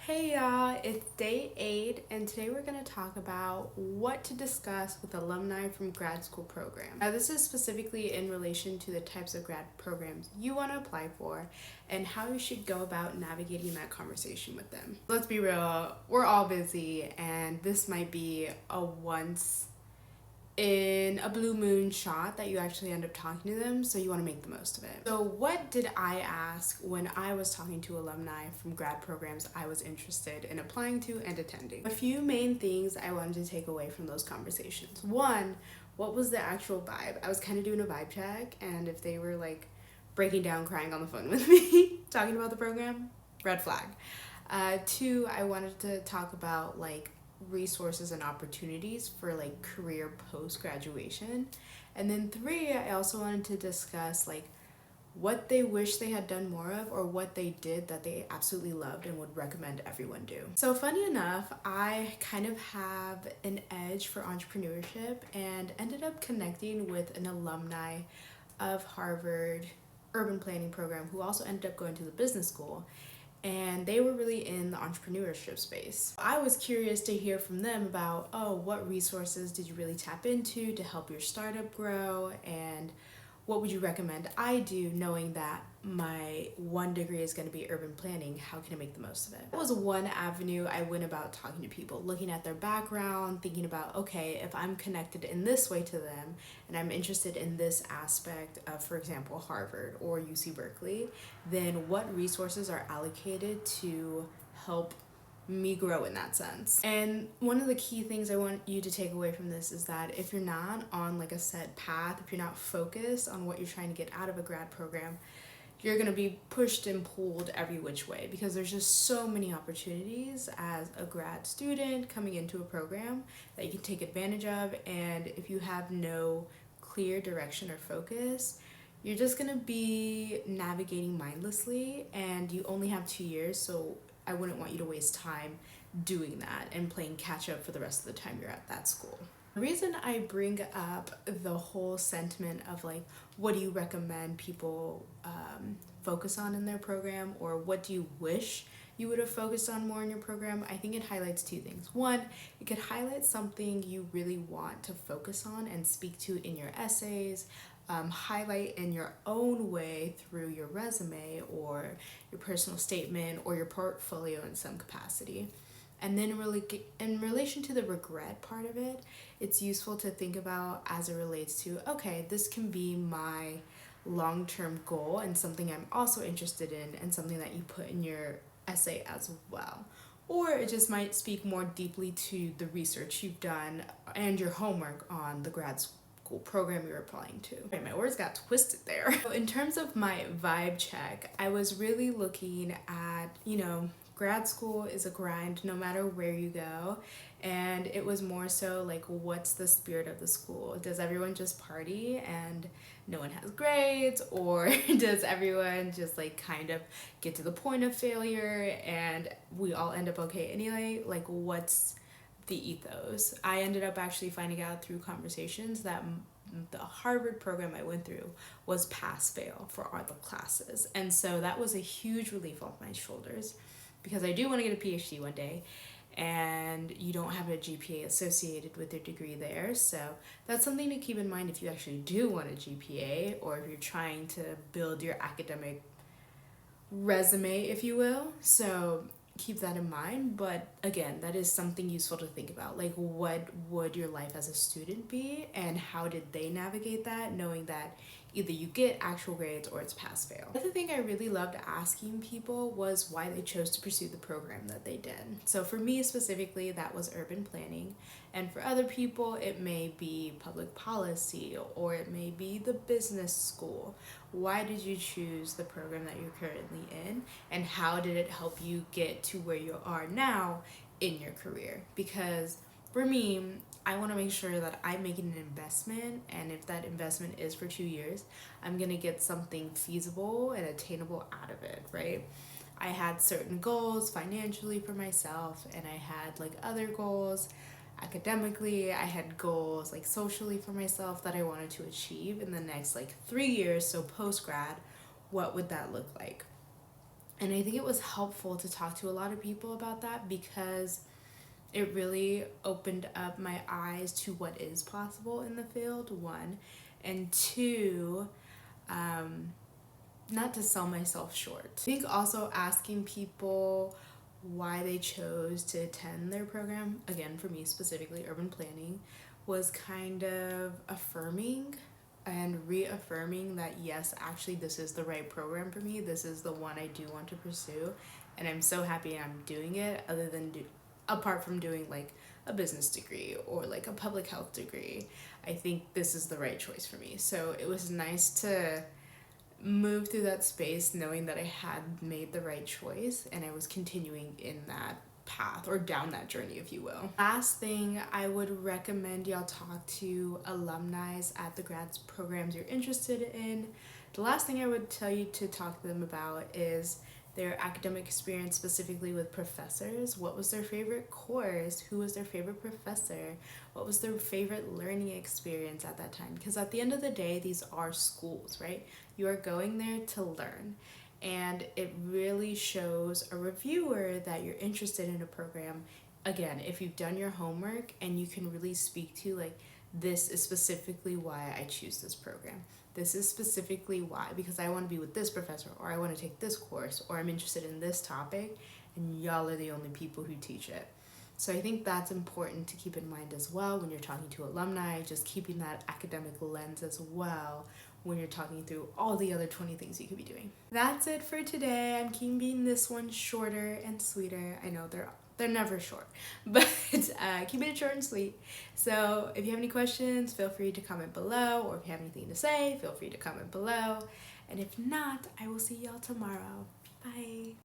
Hey y'all, it's day 8, and today we're going to talk about what to discuss with alumni from grad school programs. Now, this is specifically in relation to the types of grad programs you want to apply for and how you should go about navigating that conversation with them. Let's be real, we're all busy, and this might be a once in a blue moon shot that you actually end up talking to them, so you want to make the most of it. So what did I ask when I was talking to alumni from grad programs I was interested in applying to and attending? A few main things I wanted to take away from those conversations. One, what was the actual vibe? I was kind of doing a vibe check, and if they were like breaking down crying on the phone with me talking about the program, red flag. Two, I wanted to talk about like resources and opportunities for like career post graduation. And then three, I also wanted to discuss like what they wish they had done more of or what they did that they absolutely loved and would recommend everyone do. So funny enough, I kind of have an edge for entrepreneurship and ended up connecting with an alumni of Harvard urban planning program who also ended up going to the business school, and they were really in the entrepreneurship space. I was curious to hear from them about, what resources did you really tap into to help your startup grow, and what would you recommend I do, knowing that my one degree is going to be urban planning? How can I make the most of it? That was one avenue I went about talking to people, looking at their background, thinking about, okay, if I'm connected in this way to them and I'm interested in this aspect of, for example, Harvard or UC Berkeley, then what resources are allocated to help me grow in that sense. And one of the key things I want you to take away from this is that if you're not on like a set path, if you're not focused on what you're trying to get out of a grad program, you're going to be pushed and pulled every which way, because there's just so many opportunities as a grad student coming into a program that you can take advantage of. And if you have no clear direction or focus, you're just going to be navigating mindlessly, and you only have 2 years, so I wouldn't want you to waste time doing that and playing catch up for the rest of the time you're at that school. The reason I bring up the whole sentiment of like, what do you recommend people focus on in their program, or what do you wish you would have focused on more in your program, I think it highlights two things. One, it could highlight something you really want to focus on and speak to in your essays, highlight in your own way through your resume or your personal statement or your portfolio in some capacity. And then really in relation to the regret part of it, it's useful to think about as it relates to, okay, this can be my long-term goal and something I'm also interested in, and something that you put in your essay as well. Or it just might speak more deeply to the research you've done and your homework on the grad school program you're applying to. Okay, my words got twisted there. In terms of my vibe check, I was really looking at, grad school is a grind no matter where you go. And it was more so like, what's the spirit of the school? Does everyone just party and no one has grades? Or does everyone just like kind of get to the point of failure and we all end up okay anyway? Like, what's the ethos? I ended up actually finding out through conversations that the Harvard program I went through was pass fail for all the classes. And so that was a huge relief off my shoulders, because I do want to get a PhD one day, and you don't have a GPA associated with your degree there. So that's something to keep in mind if you actually do want a GPA, or if you're trying to build your academic resume, if you will. So keep that in mind. But again, that is something useful to think about. Like, what would your life as a student be, and how did they navigate that, knowing that either you get actual grades or it's pass fail. The other thing I really loved asking people was why they chose to pursue the program that they did. So for me specifically, that was urban planning. And for other people, it may be public policy, or it may be the business school. Why did you choose the program that you're currently in, and how did it help you get to where you are now in your career? Because for me, I want to make sure that I'm making an investment, and if that investment is for 2 years, I'm going to get something feasible and attainable out of it, right? I had certain goals financially for myself, and I had like other goals academically. I had goals like socially for myself that I wanted to achieve in the next like 3 years. So post grad, what would that look like? And I think it was helpful to talk to a lot of people about that because it really opened up my eyes to what is possible in the field, one. And two, not to sell myself short. I think also asking people why they chose to attend their program, again, for me specifically, urban planning, was kind of affirming and reaffirming that yes, actually, this is the right program for me. This is the one I do want to pursue. And I'm so happy I'm doing it, apart from doing like a business degree or like a public health degree. I think this is the right choice for me. So it was nice to move through that space knowing that I had made the right choice and I was continuing in that path or down that journey, if you will. Last thing, I would recommend y'all talk to alumni at the grads programs you're interested in. The last thing I would tell you to talk to them about is their academic experience, specifically with professors. What was their favorite course? Who was their favorite professor? What was their favorite learning experience at that time? Because at the end of the day, these are schools, right? You are going there to learn. And it really shows a reviewer that you're interested in a program. Again, if you've done your homework and you can really speak to, like, this is specifically why I choose this program. This is specifically why, because I want to be with this professor, or I want to take this course, or I'm interested in this topic, and y'all are the only people who teach it. So I think that's important to keep in mind as well when you're talking to alumni, just keeping that academic lens as well when you're talking through all the other 20 things you could be doing. That's it for today. I'm keeping this one shorter and sweeter. I know they're never short, but keeping it short and sweet. So if you have any questions, feel free to comment below, or if you have anything to say, feel free to comment below. And if not, I will see y'all tomorrow. Bye.